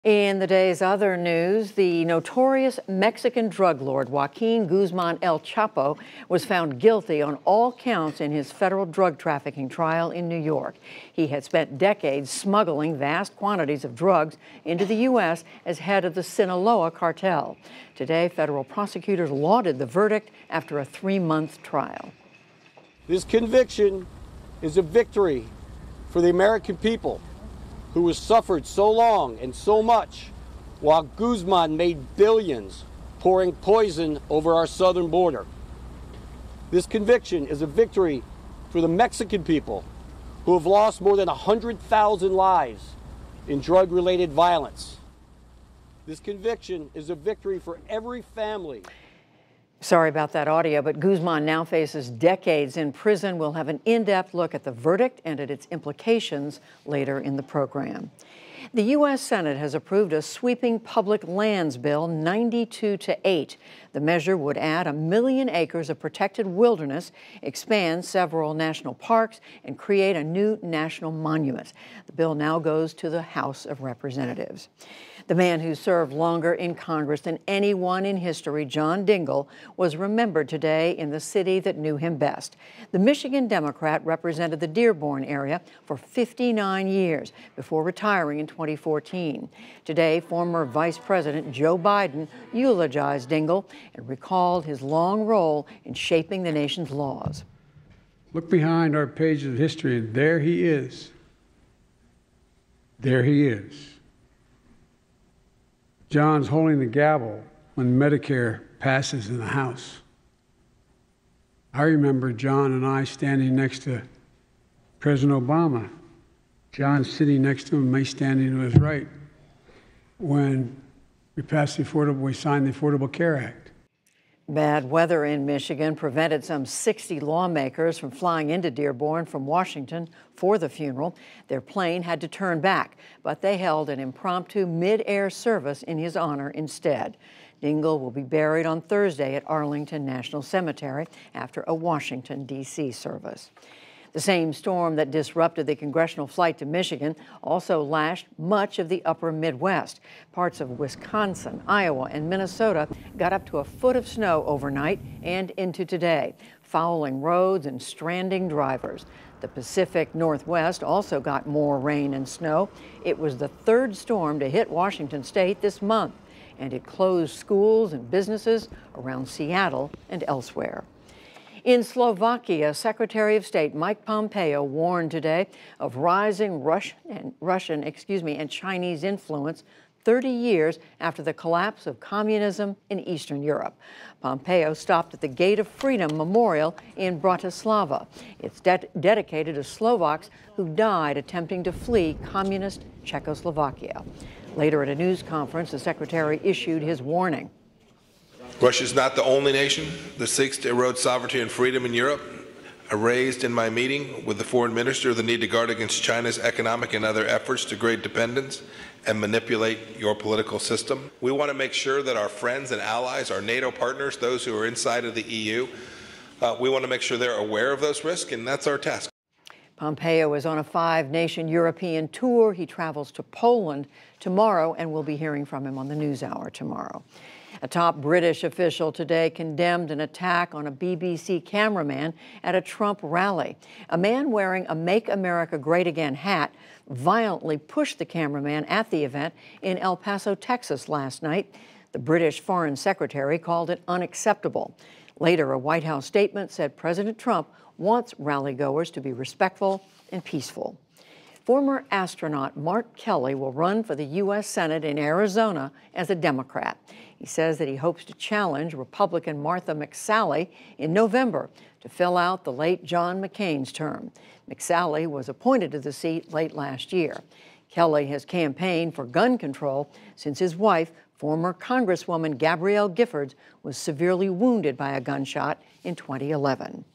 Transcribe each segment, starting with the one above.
In the day's other news, the notorious Mexican drug lord Joaquin Guzman El Chapo was found guilty on all counts in his federal drug trafficking trial in New York. He had spent decades smuggling vast quantities of drugs into the U.S. as head of the Sinaloa cartel. Today, federal prosecutors lauded the verdict after a 3-month trial. This conviction is a victory for the American people, who has suffered so long and so much while Guzman made billions pouring poison over our southern border. This conviction is a victory for the Mexican people, who have lost more than 100,000 lives in drug-related violence. This conviction is a victory for every family. Sorry about that audio, but Guzman now faces decades in prison. We'll have an in-depth look at the verdict and at its implications later in the program. The U.S. Senate has approved a sweeping public lands bill 92-8. The measure would add 1 million acres of protected wilderness, expand several national parks, and create a new national monument. The bill now goes to the House of Representatives. The man who served longer in Congress than anyone in history, John Dingell, was remembered today in the city that knew him best. The Michigan Democrat represented the Dearborn area for 59 years before retiring in 2014. Today, former Vice President Joe Biden eulogized Dingell and recalled his long role in shaping the nation's laws. Look behind our pages of history, and there he is. There he is. John's holding the gavel when Medicare passes in the House. I remember John and I standing next to President Obama. John sitting next to him, me standing to his right, when we signed the Affordable Care Act. Bad weather in Michigan prevented some 60 lawmakers from flying into Dearborn from Washington for the funeral. Their plane had to turn back, but they held an impromptu mid-air service in his honor instead. Dingell will be buried on Thursday at Arlington National Cemetery after a Washington, D.C. service. The same storm that disrupted the congressional flight to Michigan also lashed much of the upper Midwest. Parts of Wisconsin, Iowa, and Minnesota got up to a foot of snow overnight and into today, fouling roads and stranding drivers. The Pacific Northwest also got more rain and snow. It was the third storm to hit Washington state this month, and it closed schools and businesses around Seattle and elsewhere. In Slovakia, Secretary of State Mike Pompeo warned today of rising Russian and Chinese influence 30 years after the collapse of communism in Eastern Europe. Pompeo stopped at the Gate of Freedom Memorial in Bratislava. It's dedicated to Slovaks who died attempting to flee communist Czechoslovakia. Later at a news conference, the secretary issued his warning. Russia is not the only nation that seeks to erode sovereignty and freedom in Europe. I raised in my meeting with the foreign minister the need to guard against China's economic and other efforts to create dependence and manipulate your political system. We want to make sure that our friends and allies, our NATO partners, those who are inside of the EU, we want to make sure they're aware of those risks, and that's our task. Pompeo is on a 5-nation European tour. He travels to Poland tomorrow, and we'll be hearing from him on the NewsHour tomorrow. A top British official today condemned an attack on a BBC cameraman at a Trump rally. A man wearing a Make America Great Again hat violently pushed the cameraman at the event in El Paso, Texas last night. The British Foreign Secretary called it unacceptable. Later, a White House statement said President Trump wants rally-goers to be respectful and peaceful. Former astronaut Mark Kelly will run for the U.S. Senate in Arizona as a Democrat. He says that he hopes to challenge Republican Martha McSally in November to fill out the late John McCain's term. McSally was appointed to the seat late last year. Kelly has campaigned for gun control since his wife, former Congresswoman Gabrielle Giffords, was severely wounded by a gunshot in 2011.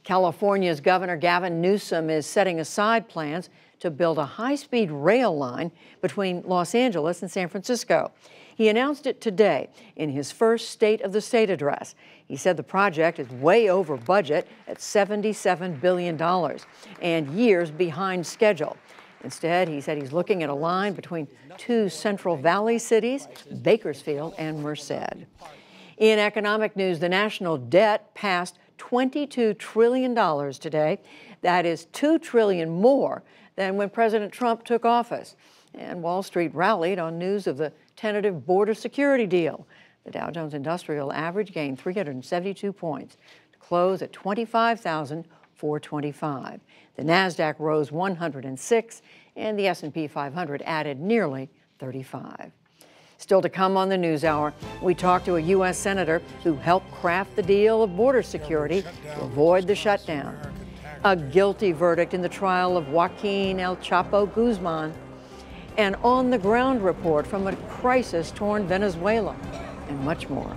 California's Governor Gavin Newsom is setting aside plans to build a high-speed rail line between Los Angeles and San Francisco. He announced it today in his first State of the State address. He said the project is way over budget at $77 billion and years behind schedule. Instead, he said he's looking at a line between two Central Valley cities, Bakersfield and Merced. In economic news, the national debt passed $22 trillion today. That is $2 trillion more than when President Trump took office. And Wall Street rallied on news of the tentative border security deal. The Dow Jones Industrial Average gained 372 points to close at 25,425. The NASDAQ rose 106, and the S&P 500 added nearly 35. Still to come on the NewsHour, we talk to a U.S. senator who helped craft the deal of border security to avoid the shutdown. A guilty verdict in the trial of Joaquin El Chapo Guzman. An on-the-ground report from a crisis-torn Venezuela, and much more.